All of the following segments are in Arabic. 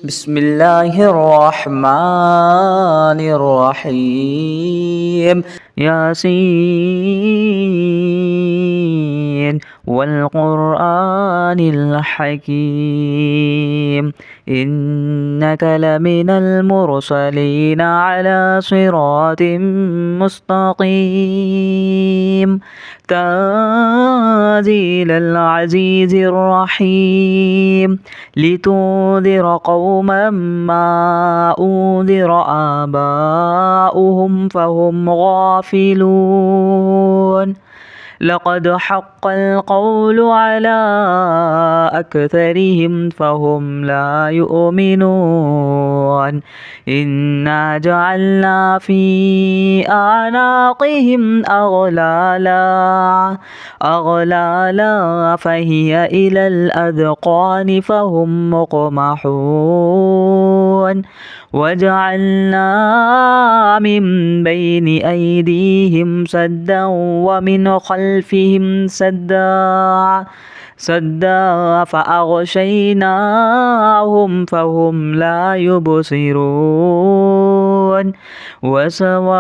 بسم الله الرحمن الرحيم. ياسين والقرآن الحكيم، إنك لمن المرسلين على صراط مستقيم، تنزيل العزيز الرحيم، لتنذر قوما ما أنذر آباؤهم فهم غافلون. لقد حق القول على أكثرهم فهم لا يؤمنون. إنا جعلنا في أعناقهم أغلالا فهي إلى الأذقان فهم مقمحون. وجعلنا من بين أيديهم سدا ومن خلفهم سدا فأغشيناهم فهم لا يبصرون. وسواء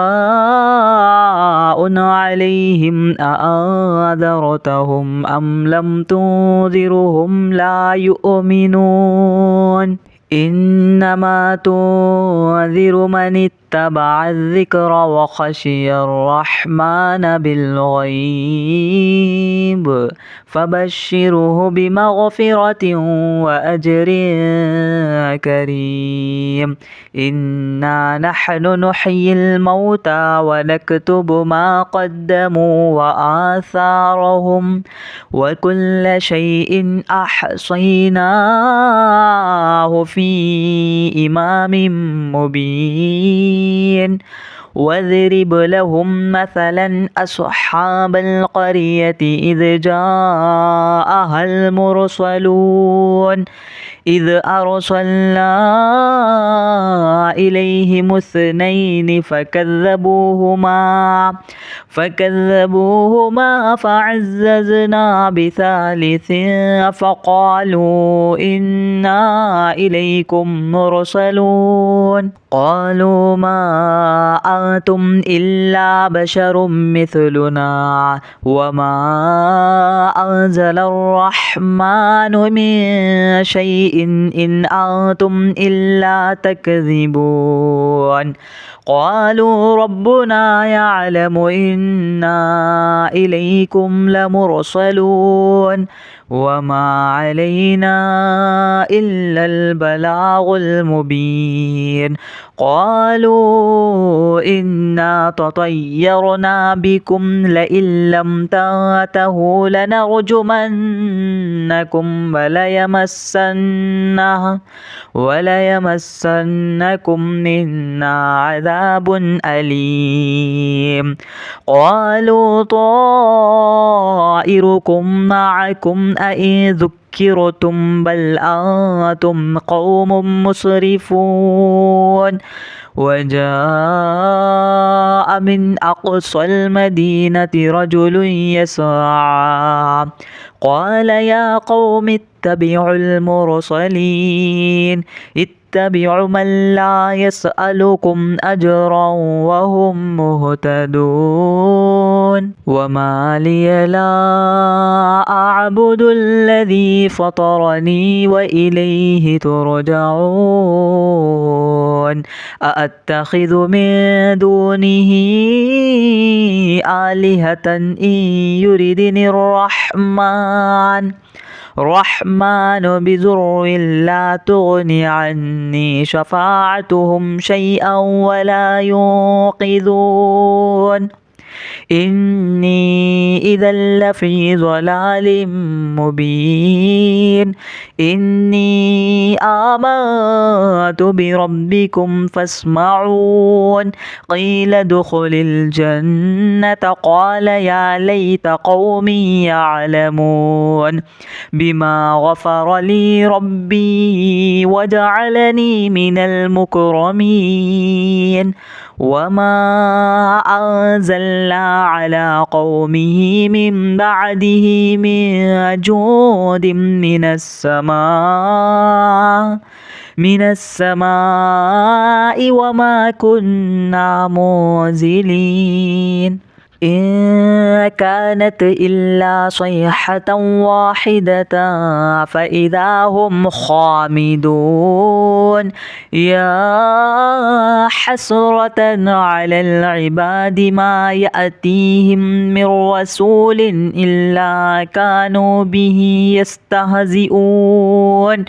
عليهم أأنذرتهم أم لم تنذرهم لا يؤمنون. إنما تنذر من اتبع الذكر وخشي الرحمن بالغيب، فبشره بمغفرة وأجر كريم. إنا نحن نحيي الموتى ونكتب ما قدموا وآثارهم، وكل شيء أحصيناه في إمام مبين. واضرب لهم مثلا أصحاب القرية إذ جاءها المرسلون، إذ أرسلنا إليهم اثنين فكذبوهما فعززنا بثالث فقالوا إنا إليكم مرسلون. قالوا ما أنتم إلا بشر مثلنا وما أنزل الرحمن من شيء إن أنتم إلا تكذبون. قالوا ربنا يعلم إنا إليكم لمرسلون وما علينا إلا البلاغ المبين. قالوا إنا تطيرنا بكم لئن لم تنتهوا لنرجمنكم وليمسنكم منا عذاب أليم. قالوا طائركم معكم أئن ذكرتم بل أنتم قوم مسرفون. وجاء من أقصى المدينة رجل يسعى قال يا قوم اتبعوا المرسلين، اتبعوا من لا يسألكم أجرا وهم مهتدون. وما لي لا أعبد الذي فطرني وإليه ترجعون. أأتخذ من دونه آلهة إن يردني الرحمن بضر لا تغني عني شفاعتهم شيئا ولا ينقذون. إني إذا لفي ضلال مبين. إني آمنت بربكم فاسمعون. قيل ادخل الجنة قال يا ليت قومي يعلمون بما غفر لي ربي وجعلني من المكرمين. وما أنزلنا على قومه من بعده من جود من السماء من السماء وما كنا منزلين إن كانت إلا صيحة واحدة فإذا هم خامدون يا حسرة على العباد ما يأتيهم من رسول إلا كانوا به يستهزئون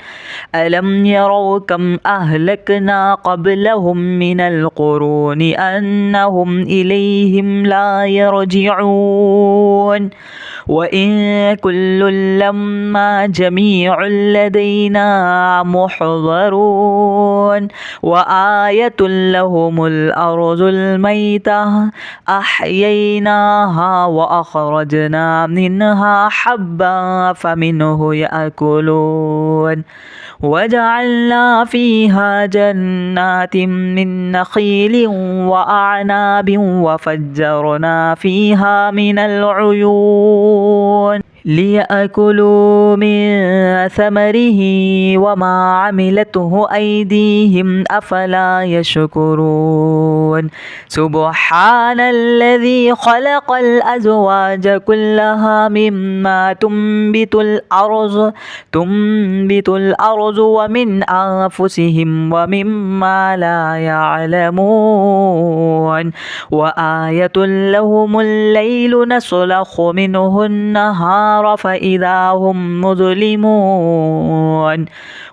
ألم يروا كم أهلكنا قبلهم من القرون أنهم إليهم لا يرجعون وإن كل لما جميع لدينا محضرون وآية لهم الأرض الميتة أحييناها وأخرجنا منها حبا فمنه يأكلون وجعلنا فيها جنات من نخيل وأعناب وفجرنا فيها من العيون ليأكلوا من ثمره وما عملته أيديهم أفلا يشكرون سبحان الذي خلق الأزواج كلها مما تنبت الأرض ومن أنفسهم ومما لا يعلمون وآية لهم الليل نسلخ منه النهار فإذا هم مظلمون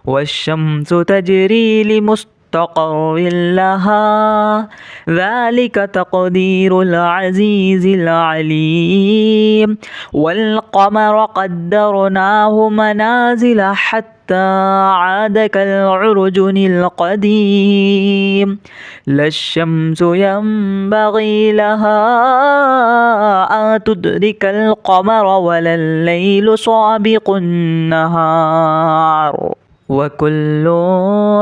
والشمس تجري لمستقر لها ذلك تقدير العزيز العليم والقمر قدرناه منازل حتى عاد كالعرجن القديم لا الشمس ينبغي لها أن تدرك القمر ولا الليل سابق النهار وكل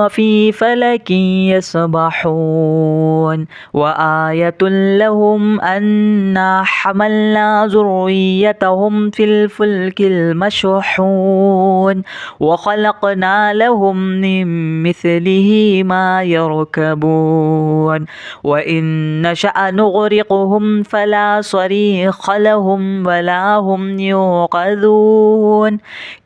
في فلك يسبحون وآية لهم أنا حملنا ذريتهم في الفلك المشحون وخلقنا لهم من مثله ما يركبون وإن نشأ نغرقهم فلا صريخ لهم ولا هم يوقظون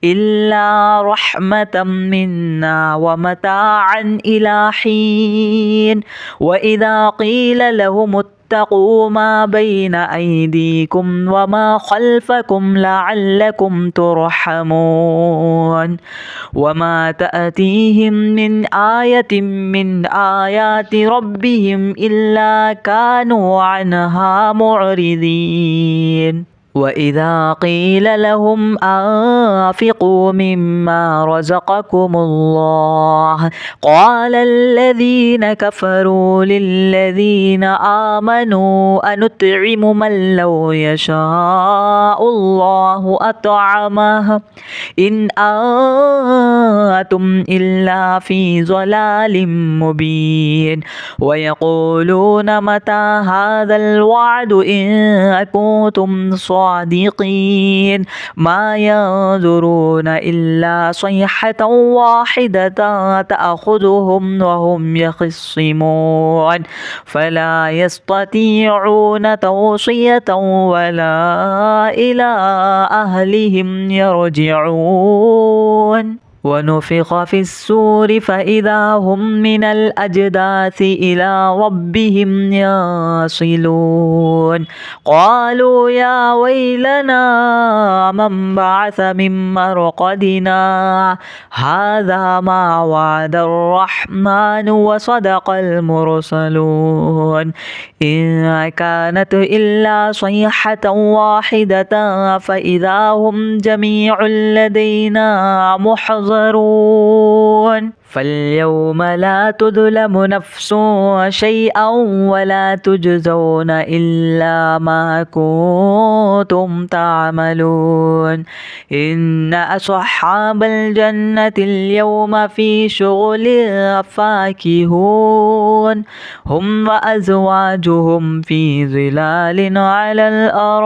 إلا رحمة منا ومتاعا إلى حين وإذا قيل لهم اتقوا ما بين أيديكم وما خلفكم لعلكم ترحمون وما تأتيهم من آية من آيات ربهم إلا كانوا عنها معرضين وإذا قيل لهم أنفقوا مما رزقكم الله قال الذين كفروا للذين آمنوا أنطعم من لو يشاء الله أطعمه إن أنتم إلا في ضلال مبين ويقولون متى هذا الوعد إن كنتم صادقين ما ينظرون إلا صيحة واحدة تأخذهم وهم يخصمون فلا يستطيعون توصية ولا إلى أهلهم يرجعون ونفخ في السور فإذا هم من الأجداث إلى ربهم يصلون قالوا يا ويلنا من بعث من مرقدنا هذا ما وعد الرحمن وصدق المرسلون إن كانت إلا صيحة واحدة فإذا هم جميع لدينا محضرون فاليوم لا تظلم نفس شيئا ولا تجزون إلا ما كنتم تعملون إن أصحاب الجنة اليوم في شغل فاكهون هم وأزواجهم في ظلال على الأرائك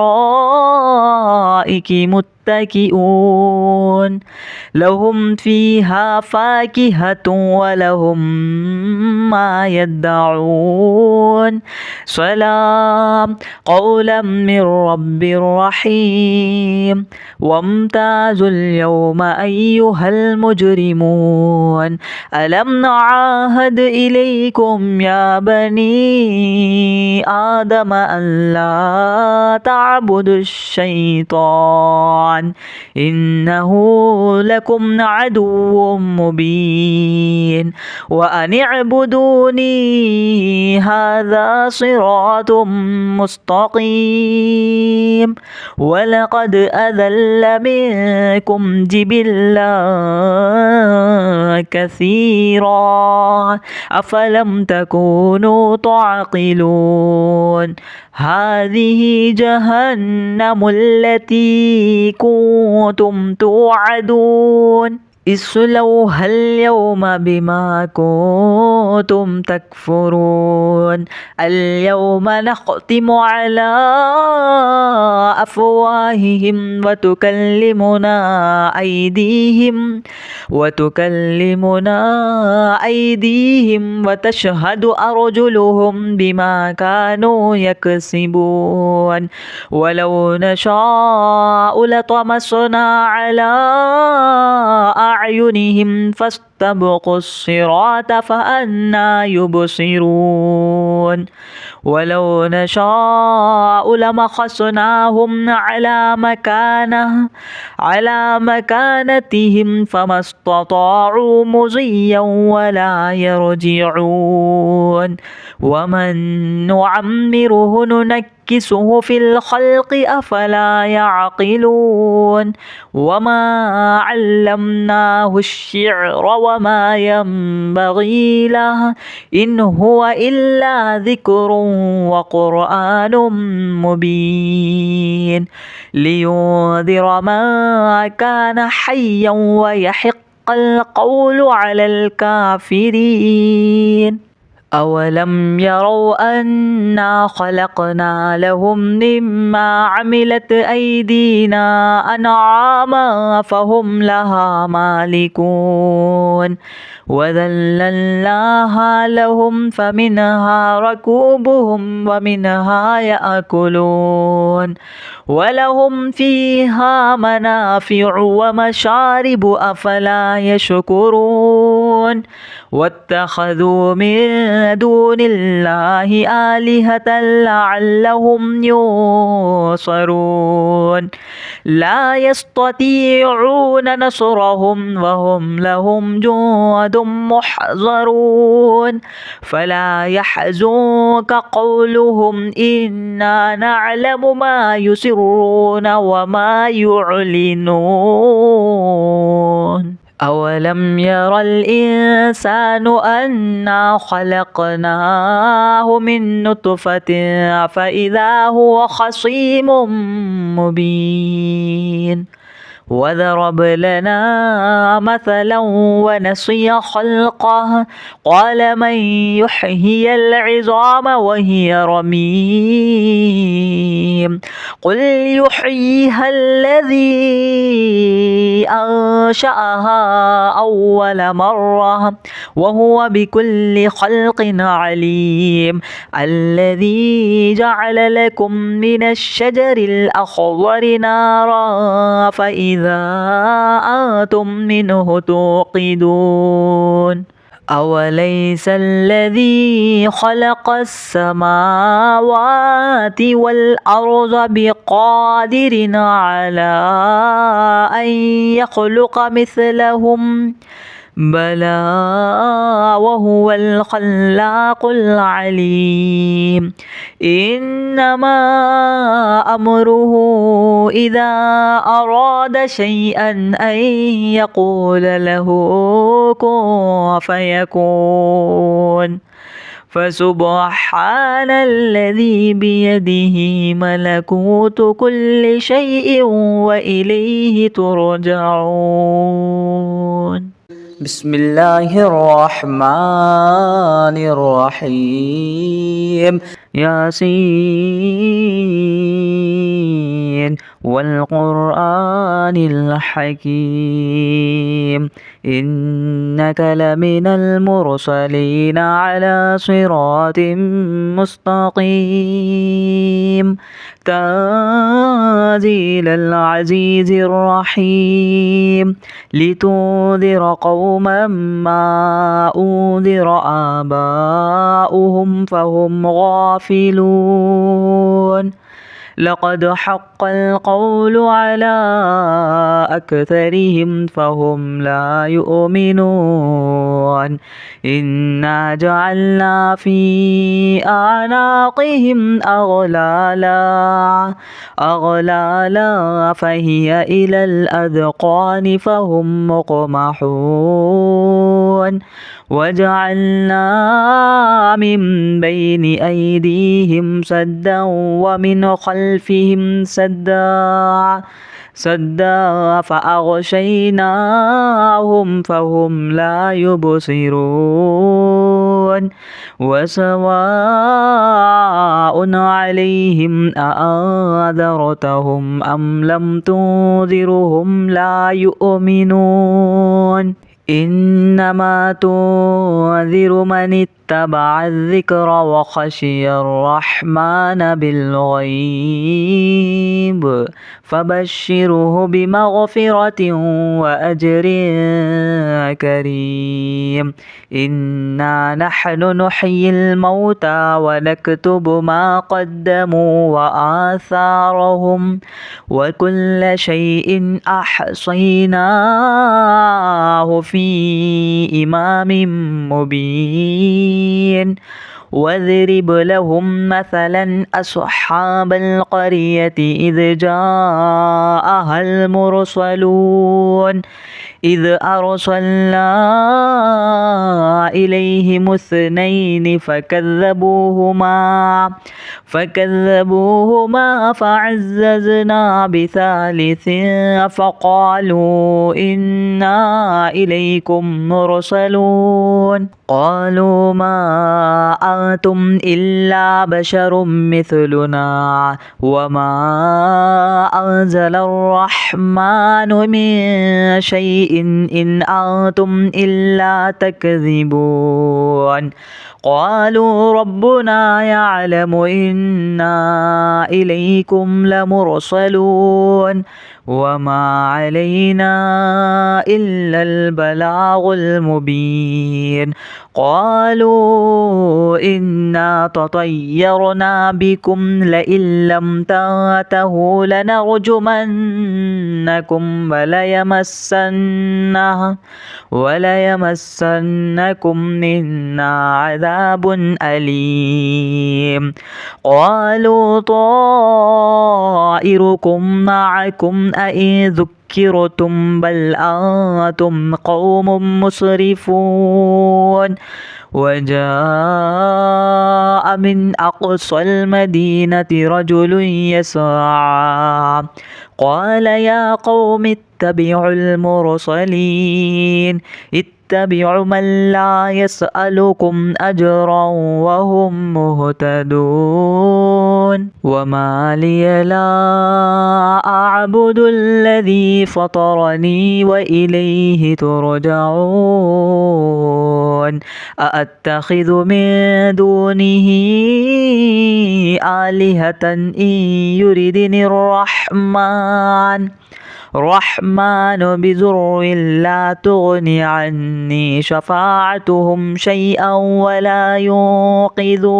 متكئون لهم فيها فاكهة فاكهة ولهم ما يدعون سلام قولا من رب رحيم وامتازوا اليوم أيها المجرمون ألم نعاهد إليكم يا بني آدم أن لا تعبدوا الشيطان إنه لكم عدو مبين وأن اعبدوني هذا صراط مستقيم ولقد أذل منكم جبلا كثيرا أفلم تكونوا تعقلون هذه جهنم التي كنتم توعدون اصلوها اليوم بما كنتم تكفرون اليوم نختم على أفواههم وتكلمنا أيديهم وتشهد أرجلهم بما كانوا يكسبون ولو نشاء لطمسنا على أعينهم فاستبقوا الصراط فأنى يبصرون ولو نشاء لمسخناهم على مكانتهم فما استطاعوا مضيا ولا يرجعون ومن نعمره ننكسه في الخلق أفلا يعقلون وما علمناه الشعر وما ينبغي له إن هو إلا ذكر وقرآن مبين لينذر من كان حيا ويحق القول على الكافرين أولم يروا أنا خلقنا لهم مما عملت أيدينا أنعاما فهم لها مالكون وذللناها لهم فمنها ركوبهم ومنها يأكلون ولهم فيها منافع ومشارب أفلا يشكرون واتخذوا من دون الله آلهة لعلهم ينصرون لا يستطيعون نصرهم وهم لهم جند محضرون فلا يحزنك قولهم إنا نعلم ما يسرون وما يعلنون أولم ير الإنسان أنا خلقناه من نطفة فإذا هو خصيم مبين وضرب لنا مثلا ونسي خلقه قال من يحيي العظام وهي رميم قل يحييها الذي أنشأها أول مرة وهو بكل خلق عليم الذي جعل لكم من الشجر الأخضر نارا فإذا أنتم منه توقدون أوليس الذي خلق السماوات والأرض بقادر على أن يخلق مثلهم بلى وهو الخلاق العليم إنما أمره إذا أراد شيئا أن يقول له كن فيكون فسبحان الذي بيده ملكوت كل شيء وإليه ترجعون بسم الله الرحمن الرحيم ياسين والقرآن الحكيم إنك لمن المرسلين على صراط مستقيم تنزيل العزيز الرحيم لتنذر قوما ما أنذر آباؤهم فهم غافلون لقد حق القول على أكثرهم فهم لا يؤمنون إنا جعلنا في أعناقهم أغلالا فهي إلى الأذقان فهم مقمحون وجعلنا من بين أيديهم سدا ومن خلفهم سدا فأغشيناهم فهم لا يبصرون وسواء عليهم أأنذرتهم أم لم تنذرهم لا يؤمنون إنما تنذر من اتبع الذكر وخشي الرحمن بالغيب فبشره بمغفرة وأجر كريم إنا نحن نحيي الموتى ونكتب ما قدموا وآثارهم وكل شيء أحصيناه في إمام مبين واضرب لهم مثلا أصحاب القرية إذ جاءها المرسلون إذ أرسلنا إليهم اثنين فكذبوهما فعززنا بثالث فقالوا إنا إليكم مرسلون قالوا ما أنتم إلا بشر مثلنا وما أنزل الرحمن من شيء إن أنتم إلا تكذبون قالوا ربنا يعلم إنا إليكم لمرسلون وما علينا إلا البلاغ المبين قالوا إنا تطيرنا بكم لئن لم تنتهوا لنرجمنكم وليمسنكم منا عذاب أليم قالوا طائركم معكم أئن ذكرتم بل أنتم قوم مسرفون وجاء من أقصى المدينة رجل يسعى قال يا قوم اتبعوا المرسلين اتبعوا من لا يسألكم أجرا وهم مهتدون وما لي لا أعبد الذي فطرني وإليه ترجعون أأتخذ من دونه آلهة إن يردني الرحمن بضر لا تغني عني شفاعتهم شيئا ولا ينقذون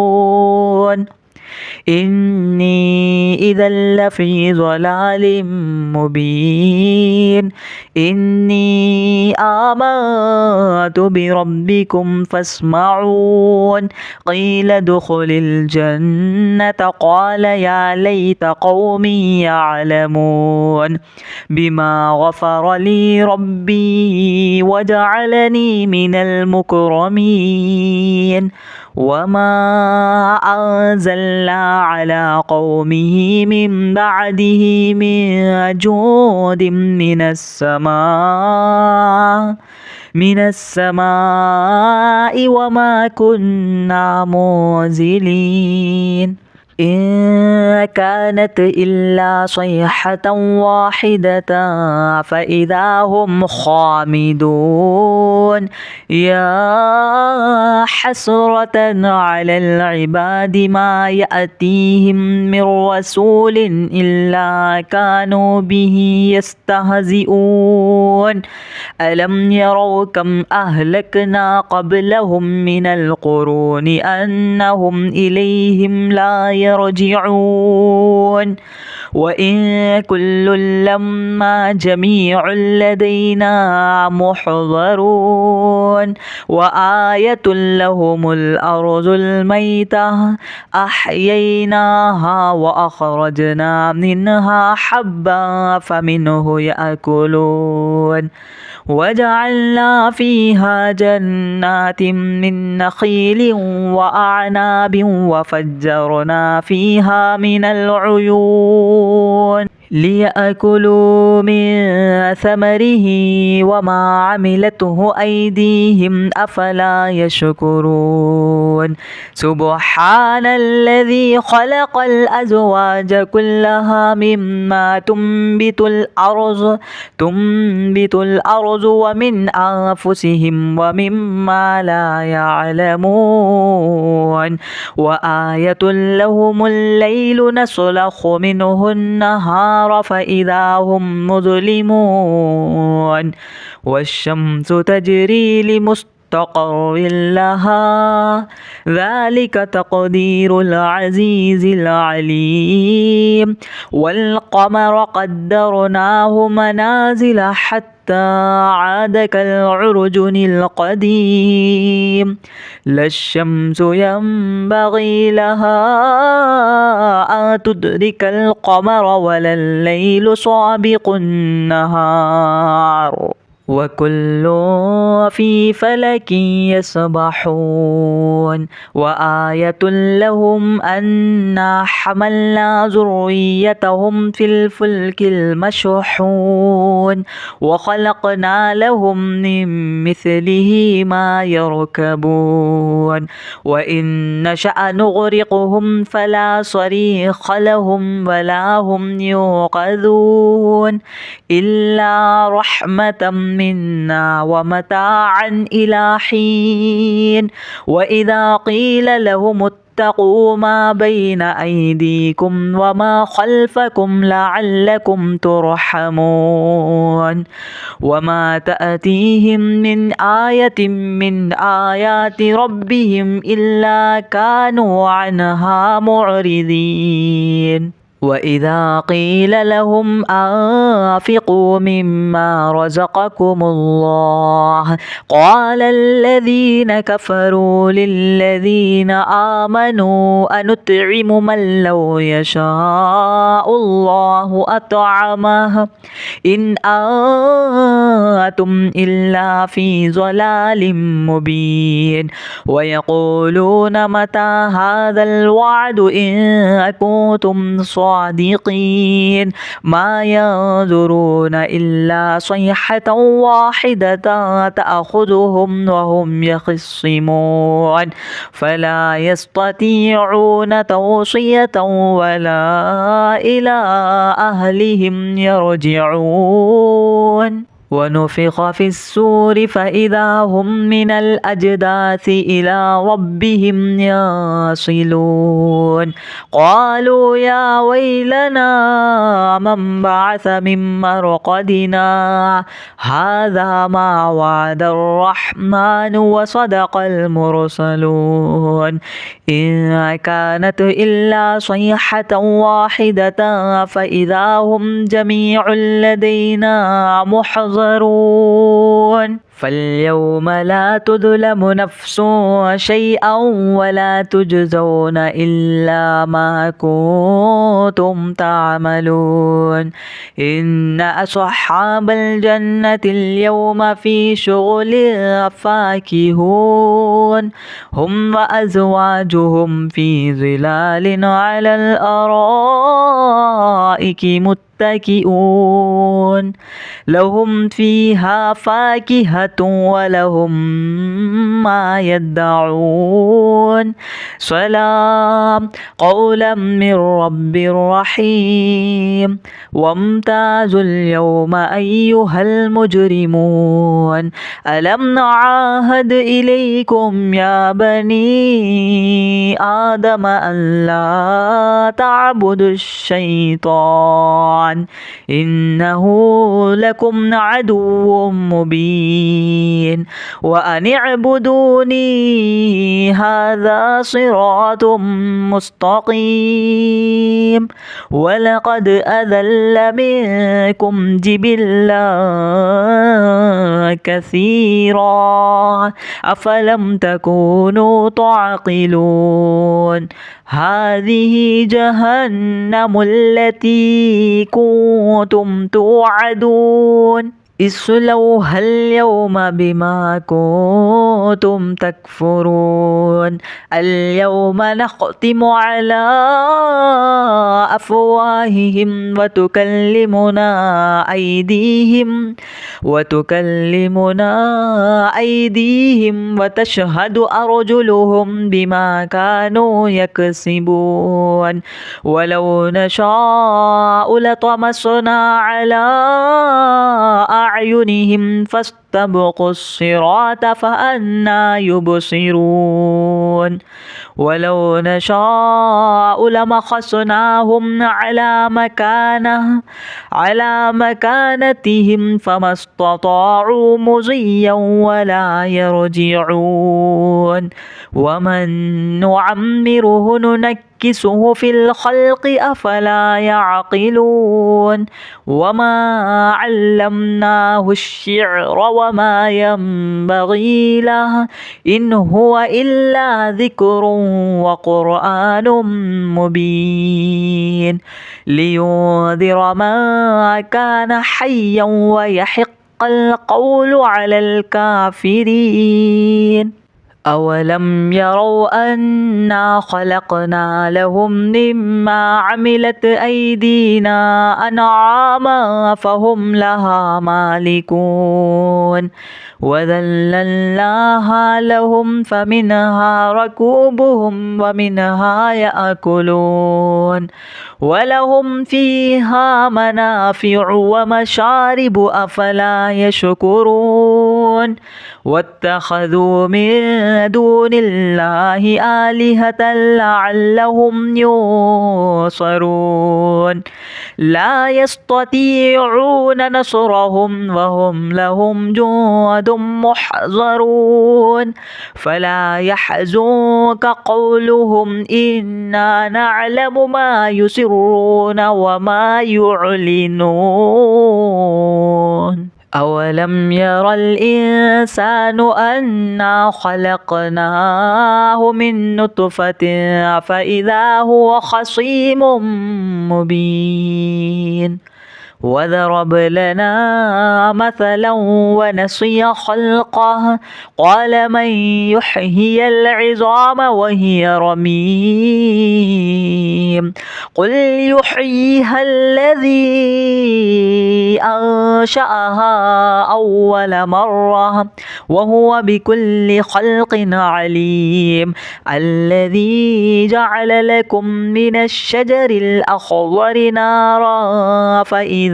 إني إذا لفي ضلال مبين إني آمنت بربكم فاسمعون قيل ادخل الجنة قال يا ليت قومي يعلمون بما غفر لي ربي وجعلني من المكرمين وما أنزلنا على قومه من بعده من جود من السماء وما كنا منزلين إن كانت إلا صيحة واحدة فإذا هم خامدون يا حسرة على العباد ما يأتيهم من رسول إلا كانوا به يستهزئون ألم يروا كم أهلكنا قبلهم من القرون أنهم إليهم لا يرجعون وإن كل لما جميع لدينا محضرون وآية لهم الأرض الميتة أحييناها وأخرجنا منها حبا فمنه يأكلون وجعلنا فيها جنات من نخيل وأعناب وفجرنا فيها من العيون ليأكلوا من ثمره وما عملته أيديهم أفلا يشكرون سبحان الذي خلق الأزواج كلها مما تنبت الأرض ومن أنفسهم ومما لا يعلمون وآية لهم الليل نسلخ منه النهار فإذا هم مظلمون والشمس تجري لمستقر لها ذلك تقدير العزيز العليم والقمر قدرناه منازل حتى عاد كالعرجن القديم لا الشمس ينبغي لها أن تدرك القمر ولا الليل سابق النهار وكل في فلك يسبحون وآية لهم أنا حملنا ذريتهم في الفلك المشحون وخلقنا لهم من مثله ما يركبون وإن نشأ نغرقهم فلا صريخ لهم ولا هم يوقظون إلا رحمة منا ومتاعا إلى حين وإذا قيل لهم اتقوا ما بين أيديكم وما خلفكم لعلكم ترحمون وما تأتيهم من آية من آيات ربهم إلا كانوا عنها معرضين وإذا قيل لهم أنفقوا مما رزقكم الله قال الذين كفروا للذين آمنوا أنطعم من لو يشاء الله أطعمه إن أنتم إلا في ضلال مبين ويقولون متى هذا الوعد إن كنتم صادقين ما ينظرون إلا صيحة واحدة تأخذهم وهم يخصمون فلا يستطيعون توصية ولا إلى أهلهم يرجعون ونفخ في السور فإذا هم من الأجداث إلى ربهم يصلون قالوا يا ويلنا من بعث من مرقدنا هذا ما وعد الرحمن وصدق المرسلون إن كانت إلا صيحة واحدة فإذا هم جميع لدينا محضرون فاليوم لا تظلم نفس شيئا ولا تجزون إلا ما كنتم تعملون إن أصحاب الجنة اليوم في شغل فاكهون هم وأزواجهم في ظلال على الأرائك متكئون لهم فيها فاكهة ولهم ما يدعون سلام قولا من رب رحيم وامتازوا اليوم أيها المجرمون ألم نعاهد إليكم يا بني آدم أن لا تعبدوا الشيطان إنه لكم عدو مبين وأن اعبدوني هذا صراط مستقيم ولقد أذل منكم جبلا كثيرا أفلم تكونوا تعقلون هذه جهنم التي كنتم توعدون اصلوها اليوم بما كنتم تكفرون اليوم نختم على أفواههم وتكلمنا أيديهم وتشهد أرجلهم بما كانوا يكسبون ولو نشاء لطمسنا على أعينهم فاستبقوا الصراط فأنى يبصرون ولو نشاء لمسخناهم على مكانتهم فما استطاعوا مضيا ولا يرجعون ومن نعمره ننكسه في الخلق أفلا يعقلون وما علمناه الشعر وما ينبغي له إن هو إلا ذكر وقرآن مبين لينذر من كان حيا ويحق القول على الكافرين أولم يروا أنا خلقنا لهم مما عملت أيدينا أنعاما فهم لها مالكون وذللناها لهم فمنها ركوبهم ومنها يأكلون ولهم فيها منافع ومشارب أفلا يشكرون واتخذوا من دون الله آلهة لعلهم ينصرون لا يستطيعون نصرهم وهم لهم جند محضرون فلا يحزنك قولهم إنا نعلم ما يسرون وما يعلنون أولم ير الإنسان أنا خلقناه من نطفة فإذا هو خصيم مبين وضرب لنا مثلا ونسي خلقه قال من يحيي العظام وهي رميم قل يحييها الذي أنشأها أول مرة وهو بكل خلق عليم الذي جعل لكم من الشجر الأخضر نارا فإذا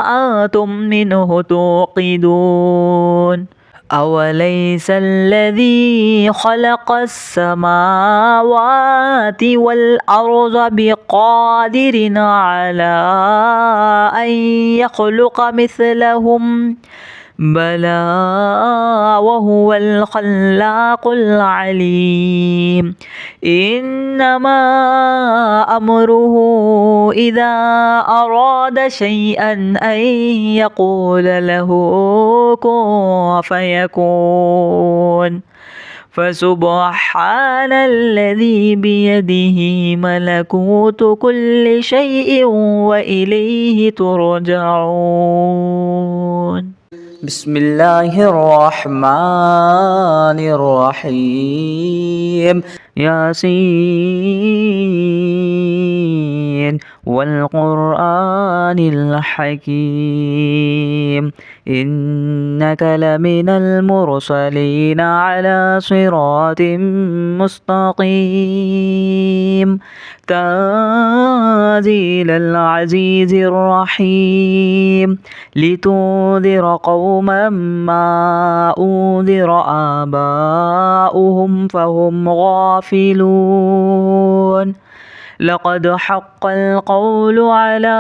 أنتم منه توقدون أوليس الذي خلق السماوات والأرض بقادر على أن يخلق مثلهم بلى وهو الخلاق العليم إنما أمره إذا أراد شيئا أن يقول له كن فيكون فسبحان الذي بيده ملكوت كل شيء وإليه ترجعون بسم الله الرحمن الرحيم ياسين والقرآن الحكيم إنك لمن المرسلين على صراط مستقيم تنزيل العزيز الرحيم لتنذر قوما ما أنذر آباؤهم فهم غافلون لقد حق القول على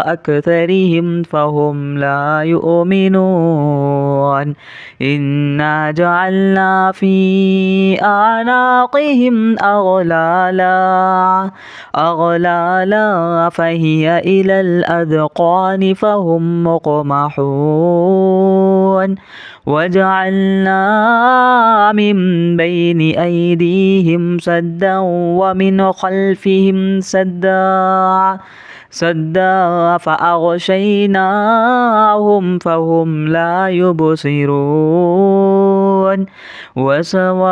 أكثرهم فهم لا يؤمنون إنا جعلنا في أعناقهم أغلالا فهي إلى الأذقان فهم مقمحون وجعلنا من بين أيديهم سدا ومن خلفهم سدا فأغشيناهم فهم لا يبصرون وسواء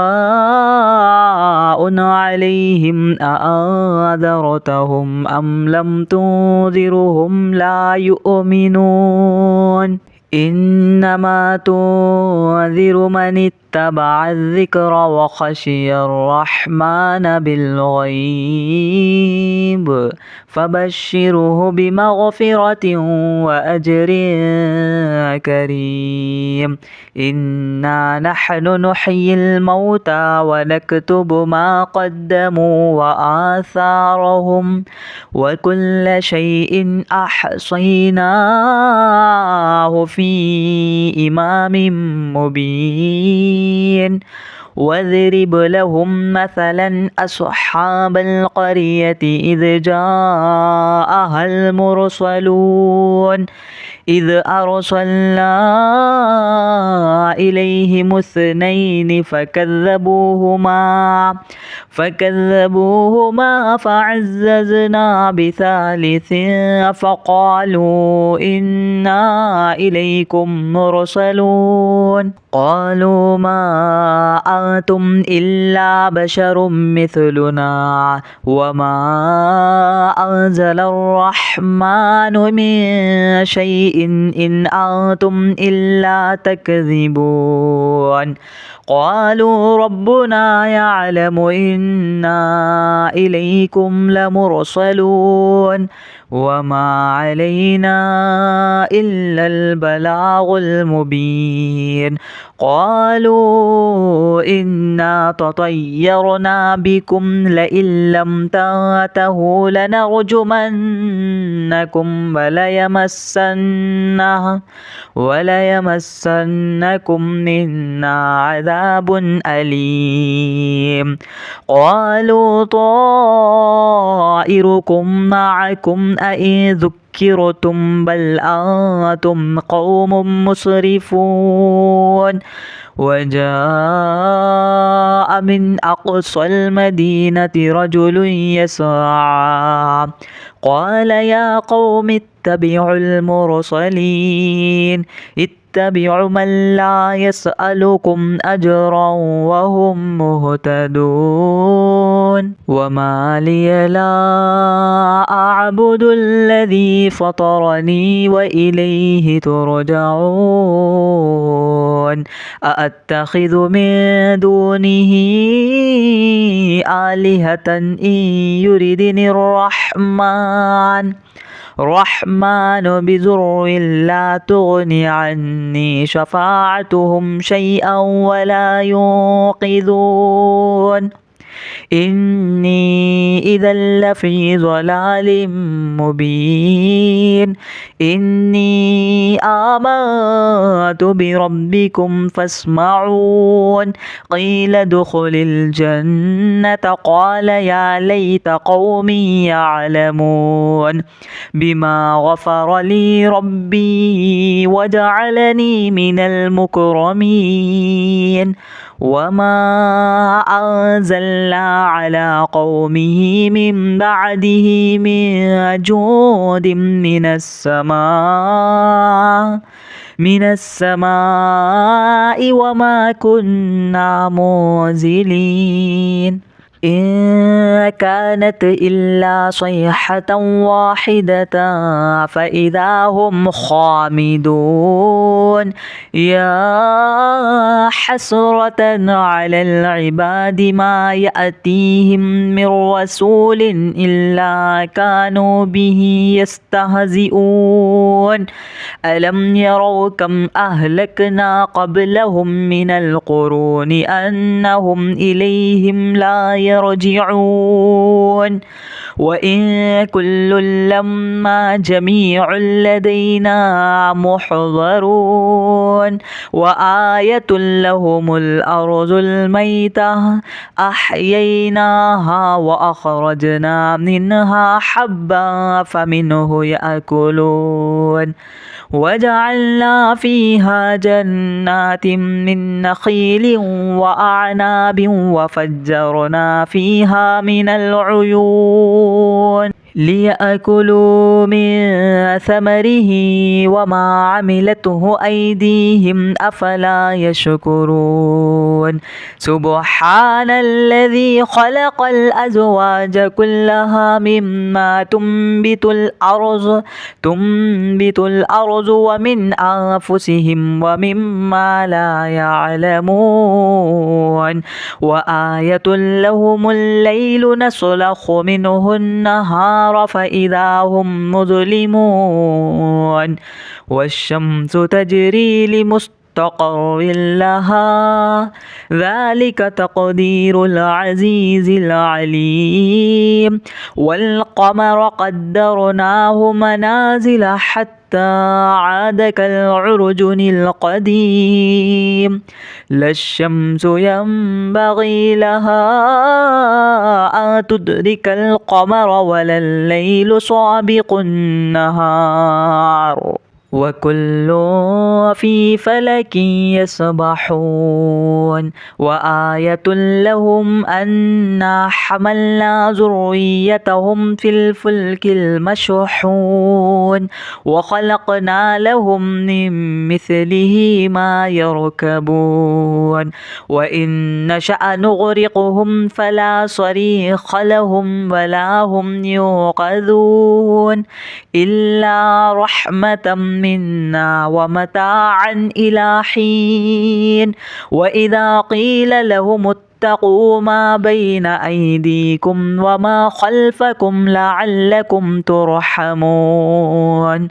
عليهم أأنذرتهم أم لم تنذرهم لا يؤمنون إنما تنذر من اتبع الذكر وخشي الرحمن بالغيب فبشره بمغفرة وأجر كريم إنا نحن نحيي الموتى ونكتب ما قدموا وآثارهم وكل شيء أحصيناه في إمام مبين واضرب لهم مثلا أصحاب القرية إذ جاءها المرسلون إذ أرسلنا إليهم اثنين فكذبوهما فعززنا بثالث فقالوا إنا إليكم مرسلون قالوا ما أنتم إلا بشر مثلنا وما أنزل الرحمن من شيء إن أنتم إلا تكذبون قالوا ربنا يعلم إنا إليكم لمرسلون وما علينا إلا البلاغ المبين قالوا إنا تطيرنا بكم لئن لم تنتهوا لنرجمنكم وليمسنكم منا عذاب أليم قالوا طائركم معكم أئن ذكرتم بل أنتم قوم مسرفون وجاء من أقصى المدينة رجل يسعى قال يا قوم اتبعوا المرسلين اتبعوا من لا يسألكم أجرا وهم مهتدون وما لي لا أعبد الذي فطرني وإليه ترجعون أأتخذ من دونه آلهة إن يردني الرحمن بضر لا تغني عني شفاعتهم شيئا ولا ينقذون إني إذا لفي ضلال مبين إني آمنت بربكم فاسمعون قيل ادخل الجنة قال يا ليت قومي يعلمون بما غفر لي ربي وجعلني من المكرمين وما أنزلنا على قومه من بعده من جود من السماء وما كنا منزلين إن كانت إلا صيحة واحدة فإذا هم خامدون يا حسرة على العباد ما يأتيهم من رسول إلا كانوا به يستهزئون ألم يروا كم أهلكنا قبلهم من القرون أنهم إليهم لا يرجعون وإن كل لما جميع لدينا محضرون وآية لهم الأرض الميتة أحييناها وأخرجنا منها حبا فمنه يأكلون وجعلنا فيها جنات من نخيل وأعناب وفجرنا فيها من العيون ليأكلوا من ثمره وما عملته أيديهم أفلا يشكرون سبحان الذي خلق الأزواج كلها مما تنبت الأرض ومن أنفسهم ومما لا يعلمون وآية لهم الليل نسلخ منه النهار فإذا هم مظلمون والشمس تجري لمستقر لها ذلك تقدير العزيز العليم والقمر قدرناه منازل حتى عاد كالعرجن القديم لا الشمس ينبغي لها أن تدرك القمر ولا الليل سابق النهار وكل في فلك يسبحون وآية لهم أنا حملنا ذريتهم في الفلك المشحون وخلقنا لهم من مثله ما يركبون وإن نشأ نغرقهم فلا صريخ لهم ولا هم يوقظون إلا رحمة منا ومتاعا إلى حين وإذا قيل لهم اتقوا ما بين أيديكم وما خلفكم لعلكم ترحمون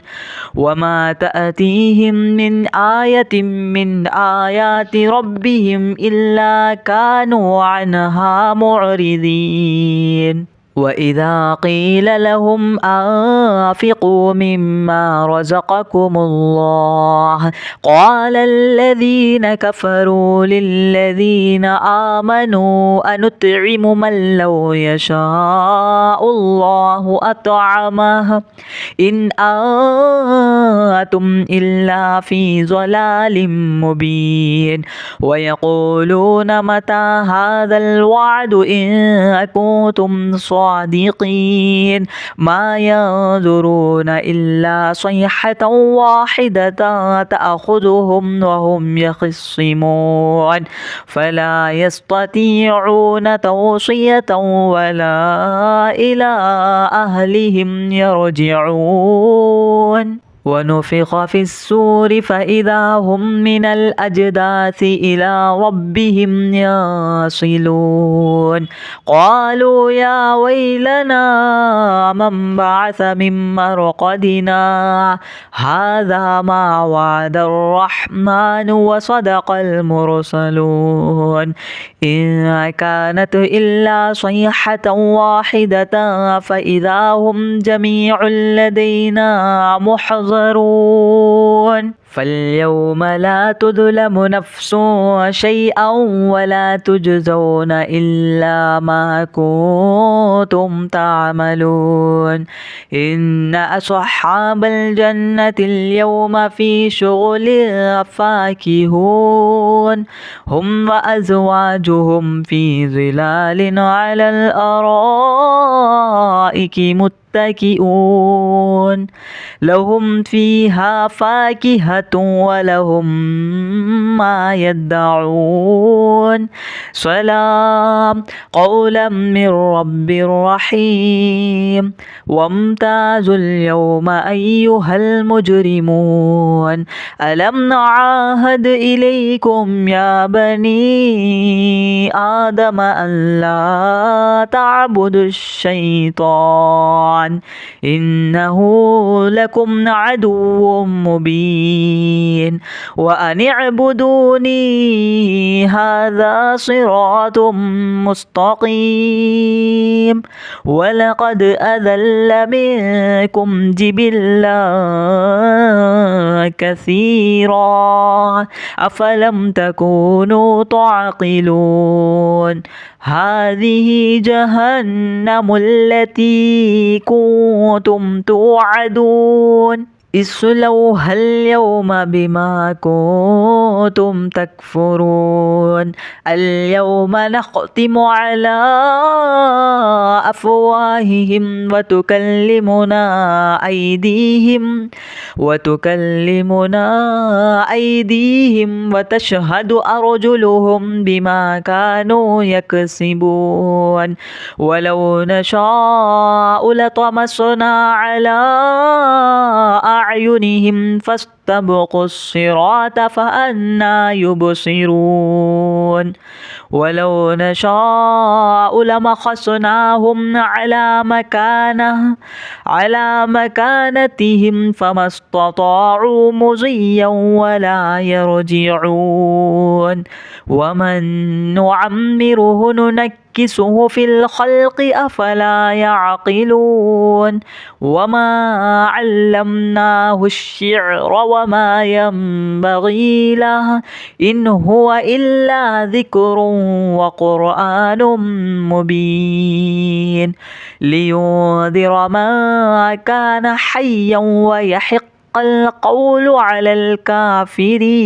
وما تأتيهم من آية من آيات ربهم إلا كانوا عنها معرضين وإذا قيل لهم أنفقوا مما رزقكم الله قال الذين كفروا للذين آمنوا أنطعم من لو يشاء الله أطعمه إن أنتم إلا في ضلال مبين ويقولون متى هذا الوعد إن كنتم صادقين ما ينظرون إلا صيحة واحدة تأخذهم وهم يخصمون فلا يستطيعون توصية ولا إلى أهلهم يرجعون ونفخ في السور فإذا هم من الأجداث إلى ربهم يصلون قالوا يا ويلنا من بعث من مرقدنا هذا ما وعد الرحمن وصدق المرسلون إن كانت إلا صيحة واحدة فإذا هم جميع لدينا محضرون فاليوم لا تظلم نفس شيئا ولا تجزون إلا ما كنتم تعملون إن أصحاب الجنة اليوم في شغل فاكهون هم وأزواجهم في ظلال على الأرائك متكئون متكئون لهم فيها فاكهة ولهم ما يدعون سلام قولا من رب رحيم وامتازوا اليوم أيها المجرمون ألم نعاهد إليكم يا بني آدم أن لا تعبدوا الشيطان إنه لكم عدو مبين وأن اعبدوني هذا صراط مستقيم ولقد أذل منكم جبلا كثيرا أفلم تكونوا تعقلون هذه جهنم التي كنتم توعدون اصلوها اليوم بما كنتم تكفرون اليوم نختم على أفواههم وتكلمنا أيديهم وتشهد أرجلهم بما كانوا يكسبون ولو نشاء لطمسنا على أعينهم فاستبقوا الصراط فأنى يبصرون ولو نشاء لمسخناهم على مكانتهم فما استطاعوا مضيا ولا يرجعون ومن نعمره ننكسه في الخلق أفلا يعقلون وما علمناه الشعر وما ينبغي له إن هو إلا ذكر وقرآن مبين لينذر من كان حيا ويحق القول على الكافرين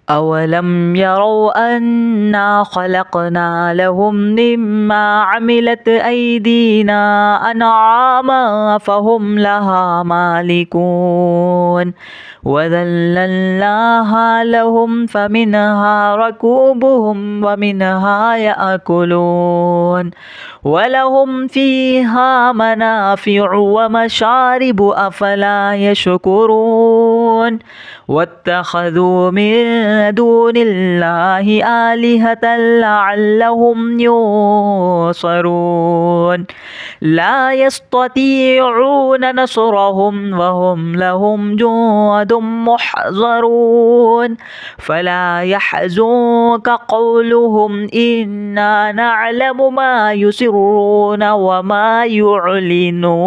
أولم يروا أنا خلقنا لهم مما عملت أيدينا أنعاما فهم لها مالكون وذللناها لهم فمنها ركوبهم ومنها يأكلون ولهم فيها منافع ومشارب أفلا يشكرون واتخذوا من دون الله آلهة لعلهم ينصرون لا يستطيعون نصرهم وهم لهم جند محضرون فلا يحزنك قولهم إنا نعلم ما يسرون وما يعلنون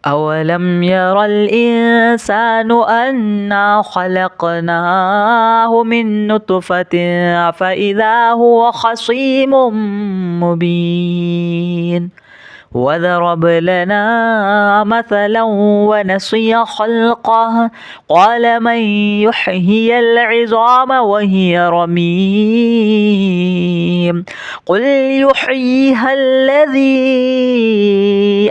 أولم ير الإنسان أنا خلقناه من نطفة فإذا هو خصيم مبين وضرب لنا مثلا ونسي خلقه قال من يحيي العظام وهي رميم قل يحييها الذي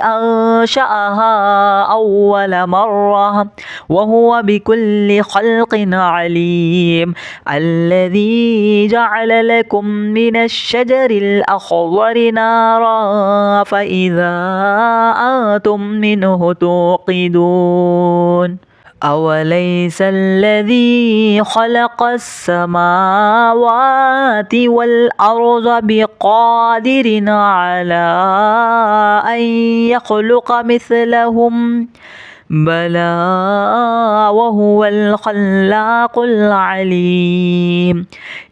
أنشأها أول مرة وهو بكل خلق عليم الذي جعل لكم من الشجر الأخضر نارا فإذا أنتم منه توقدون أوليس الذي خلق السماوات والأرض بقادر على أن يخلق مثلهم بلى وهو الخلاق العليم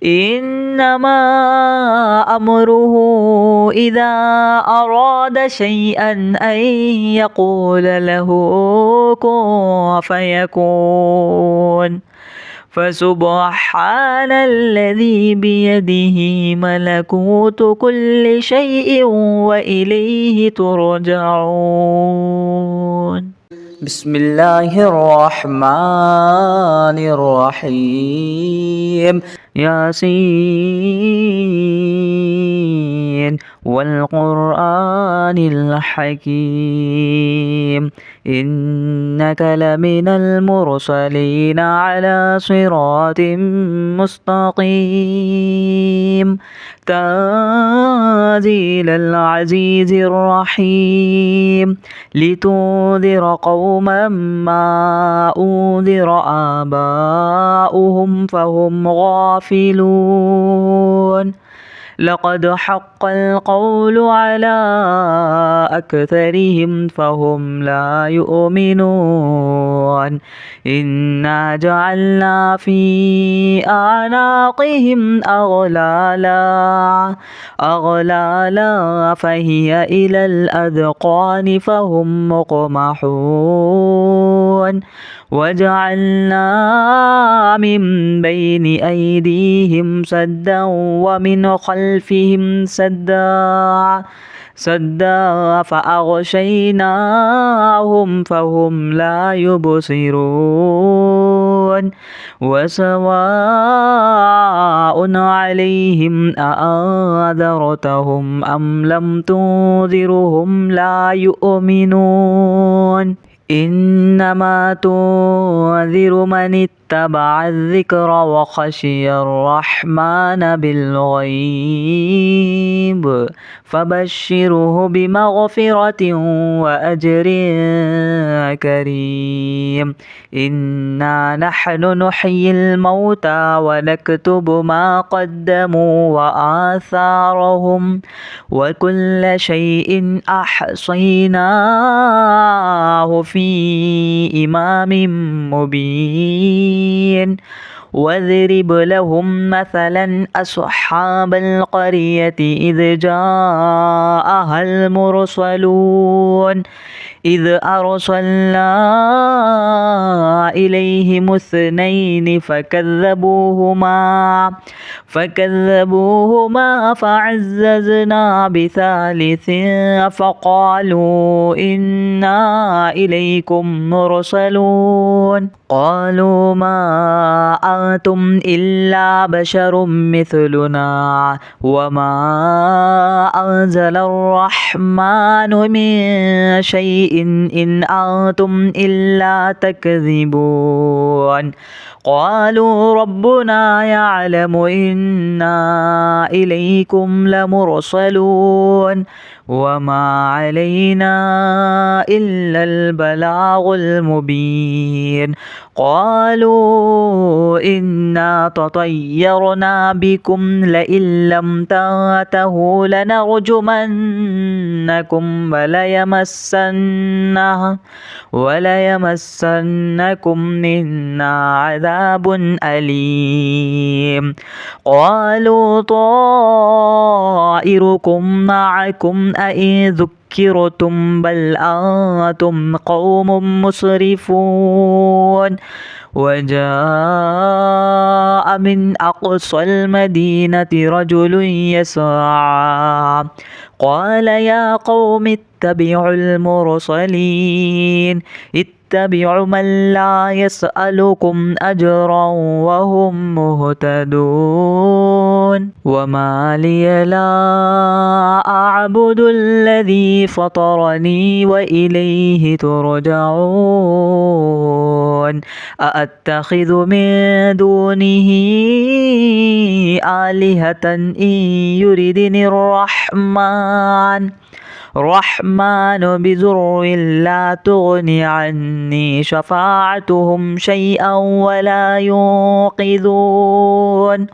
إنما أمره إذا أراد شيئا أن يقول له كن فيكون فسبحان الذي بيده ملكوت كل شيء وإليه ترجعون بسم الله الرحمن الرحيم ياسين والقرآن الحكيم إنك لمن المرسلين على صراط مستقيم تنزيل العزيز الرحيم لتنذر قوما ما أنذر آباؤهم فهم غافلون لقد حق القول على أكثرهم فهم لا يؤمنون إنا جعلنا في أعناقهم أغلالا فهي إلى الأذقان فهم مقمحون وجعلنا من بين أيديهم سدا ومن خلفهم سدا فأغشيناهم فهم لا يبصرون وسواء عليهم أأنذرتهم أم لم تنذرهم لا يؤمنون إنما تنذر من اتبع الذكر وخشي الرحمن بالغيب فبشره بمغفرة وأجر كريم إنا نحن نحيي الموتى ونكتب ما قدموا وآثارهم وكل شيء أحصيناه في إمام مبين واضرب لهم مثلا أصحاب القرية إذ جاءها المرسلون إذ أرسلنا إليهم اثنين فكذبوهما فعززنا بثالث فقالوا إنا إليكم مرسلون قالوا ما أنتم إلا بشر مثلنا وما أنزل الرحمن من شيء إن أنتم إلا تكذبون قالوا ربنا يعلم إنا إليكم لمرسلون وما علينا إلا البلاغ المبين قالوا إنا تطيرنا بكم لئن لم تنتهوا لنرجمنكم وليمسنكم منا عذاب أليم قالوا طائركم معكم أئن ذكرتم بل أنتم قوم مسرفون وجاء من أقصى المدينة رجل يسعى قال يا قوم اتبعوا المرسلين اتبعوا من لا يسألكم أجرا وهم مهتدون وما لي لا أعبد الذي فطرني وإليه ترجعون أأتخذ من دونه آلهة إن يردني الرحمن بضر لا تغني عني شفاعتهم شيئا ولا ينقذون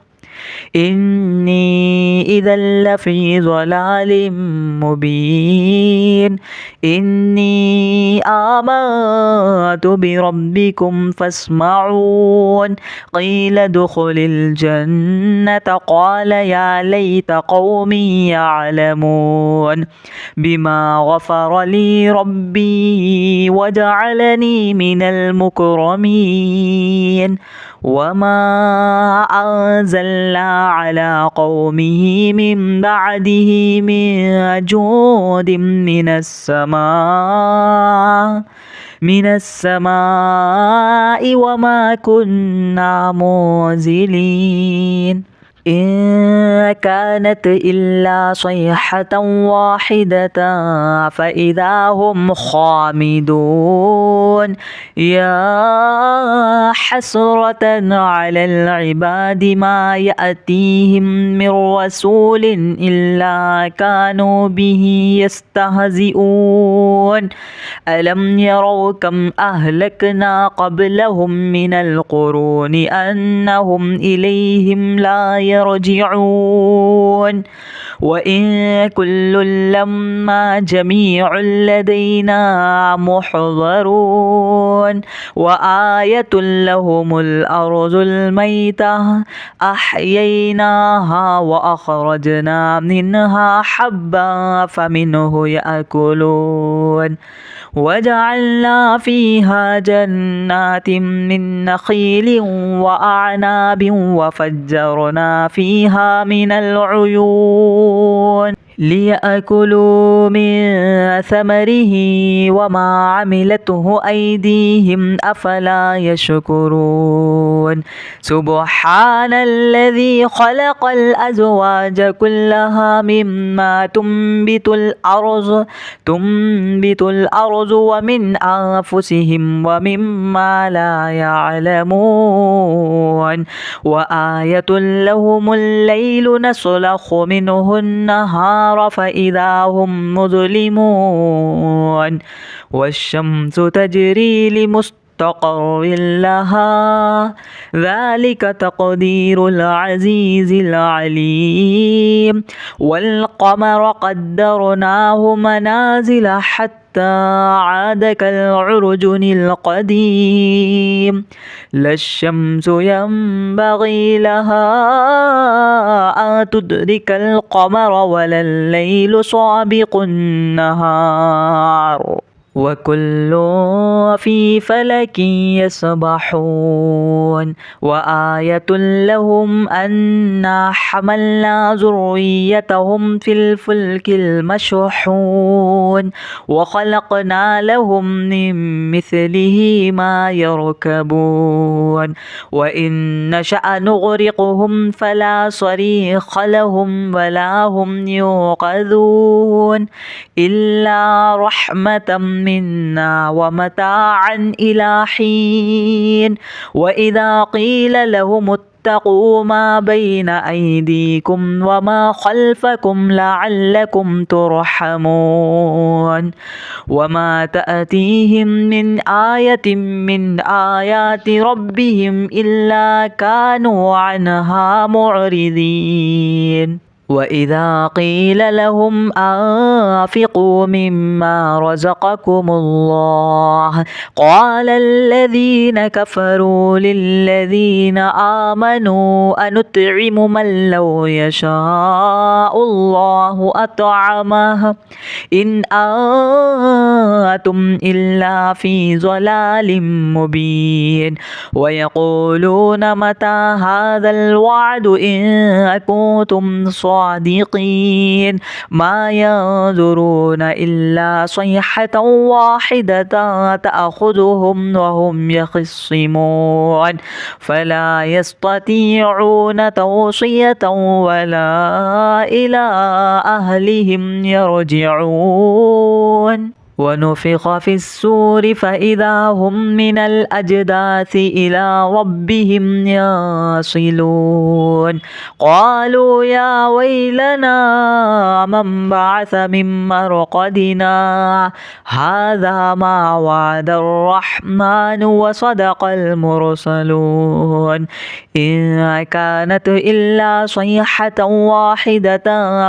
إني إذا لفي ضلال مبين إني آمنت بربكم فاسمعون قيل ادخل الجنة قال يا ليت قومي يعلمون بما غفر لي ربي وجعلني من المكرمين وما أنزلنا على قومه من بعده من جود من السماء وما كنا منزلين إن كانت إلا صيحة واحدة فإذا هم خامدون يا حسرة على العباد ما يأتيهم من رسول إلا كانوا به يستهزئون ألم يروا كم أهلكنا قبلهم من القرون أنهم إليهم لا يرجعون وإن كل لما جميع لدينا محضرون وآية لهم الأرض الميتة أحييناها وأخرجنا منها حبا فمنه يأكلون وجعلنا فيها جنات من نخيل وأعناب وفجرنا فيها من العيون ليأكلوا من ثمره وما عملته أيديهم أفلا يشكرون سبحان الذي خلق الأزواج كلها مما تنبت الأرض ومن أنفسهم ومما لا يعلمون وآية لهم الليل نسلخ منه النهار فإذا هم مظلمون والشمس تجري لمستقر لها ذلك تقدير العزيز العليم والقمر قدرناه منازل حتى عاد كالعرجن القديم لا الشمس ينبغي لها أن تدرك القمر ولا الليل سابق النهار وكل في فلك يسبحون وآية لهم أنا حملنا ذريتهم في الفلك المشحون وخلقنا لهم من مثله ما يركبون وإن نشأ نغرقهم فلا صريخ لهم ولا هم يوقظون إلا رحمة منا ومتاعا إلى حين وإذا قيل لهم اتقوا ما بين أيديكم وما خلفكم لعلكم ترحمون وما تأتيهم من آية من آيات ربهم إلا كانوا عنها معرضين وإذا قيل لهم أنفقوا مما رزقكم الله قال الذين كفروا للذين آمنوا أنطعم من لو يشاء الله أطعمه إن أنتم إلا في ضلال مبين ويقولون متى هذا الوعد إن كنتم صادقين ما ينظرون إلا صيحة واحدة تأخذهم وهم يخصمون فلا يستطيعون توصية ولا إلى أهلهم يرجعون ونفخ في السور فإذا هم من الأجداث إلى ربهم يصلون قالوا يا ويلنا من بعث من مرقدنا هذا ما وعد الرحمن وصدق المرسلون إن كانت إلا صيحة واحدة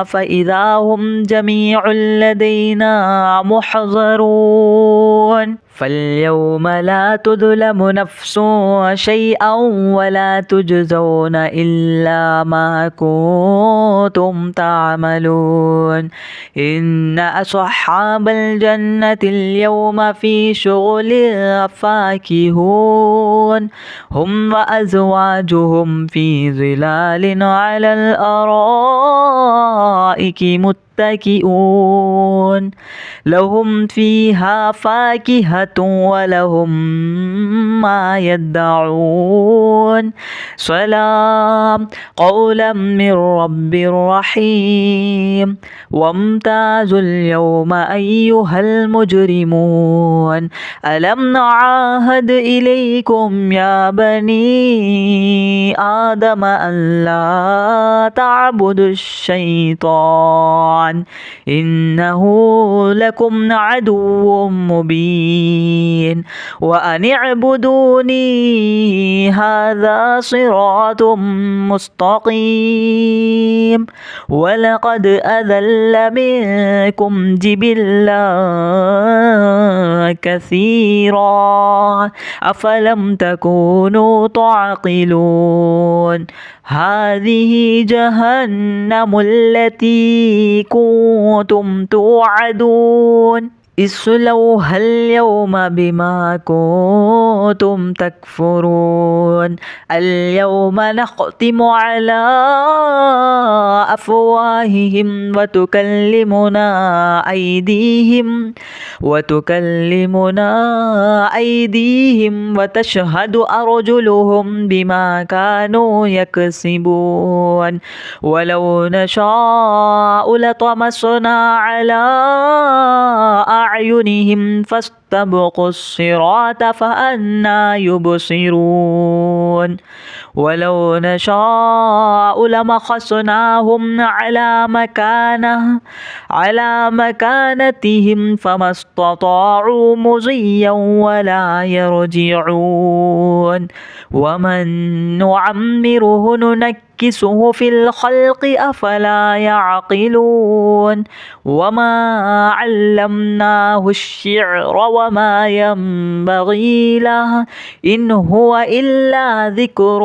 فإذا هم جميع لدينا محضرون فاليوم لا تظلم نفس شيئا ولا تجزون إلا ما كنتم تعملون إن أصحاب الجنة اليوم في شغل فاكهون هم وأزواجهم في ظلال على الأرائك متكئون لهم فيها فاكهة ولهم ما يدعون سلام قولا من رب رحيم وامتازوا اليوم أيها المجرمون ألم نعاهد إليكم يا بني آدم أن لا تعبدوا الشيطان إنه لكم عدو مبين وأن اعبدوني هذا صراط مستقيم ولقد أذل منكم جبلا كثيرا أفلم تكونوا تعقلون هذه جهنم التي كنتم توعدون اصلوها اليوم بما كنتم تكفرون اليوم نختم على أفواههم وتكلمنا أيديهم وتشهد أرجلهم بما كانوا يكسبون ولو نشاء لطمسنا على أعينهم فاستبقوا الصراط فأنى يبصرون ولو نشاء لمسخناهم على مكانتهم فما استطاعوا مضيا ولا يرجعون ومن نعمره ننكسه في الخلق أفلا يعقلون وما علمناه الشعر وما ينبغي له إن هو إلا ذكر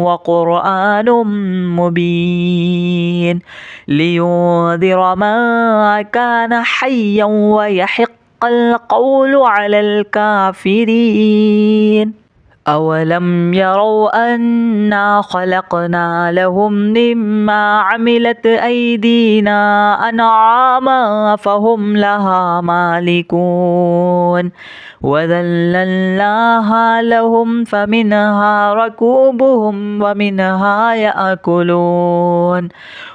وقرآن مبين لينذر من كان حيا ويحق القول على الكافرين أولم يروا أنا خلقنا لهم مما عملت أيدينا أنعاما فهم لها مالكون وذللناها لهم فمنها ركوبهم ومنها يأكلون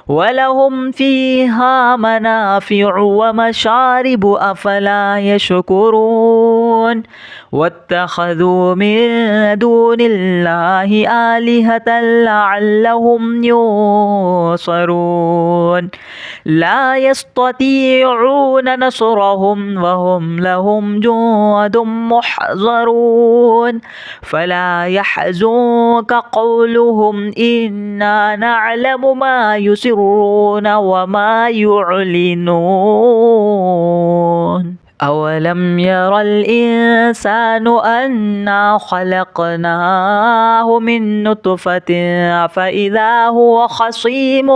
ولهم فيها منافع ومشارب أفلا يشكرون واتخذوا من دون الله آلهة لعلهم ينصرون لا يستطيعون نصرهم وهم لهم جند محضرون فلا يحزنك قولهم إنا نعلم ما يسرون وما يعلنون أولم ير الإنسان أنا خلقناه من نطفة فإذا هو خصيم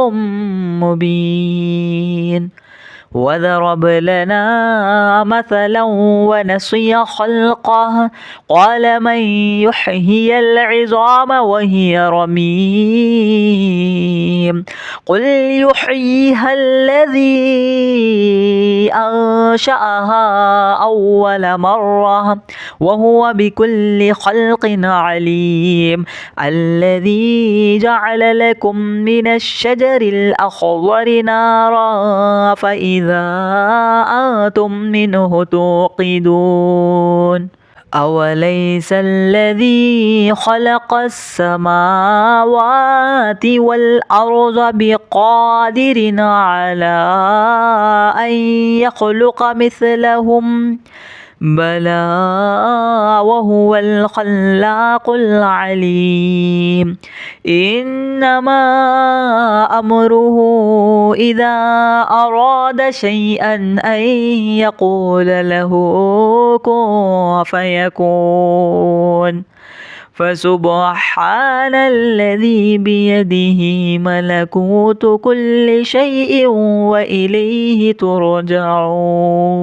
مبين وضرب لنا مثلا ونسي خلقه قال من يحيي العظام وهي رميم قل يحييها الذي أنشأها أول مرة وهو بكل خلق عليم الذي جعل لكم من الشجر الأخضر نارا فإذا أنتم منه توقدون أوليس الذي خلق السماوات والأرض بقادر على أن يخلق مثلهم بلى وهو الخلاق العليم إنما أمره إذا أراد شيئا أن يقول له كن فيكون فسبحان الذي بيده ملكوت كل شيء وإليه ترجعون.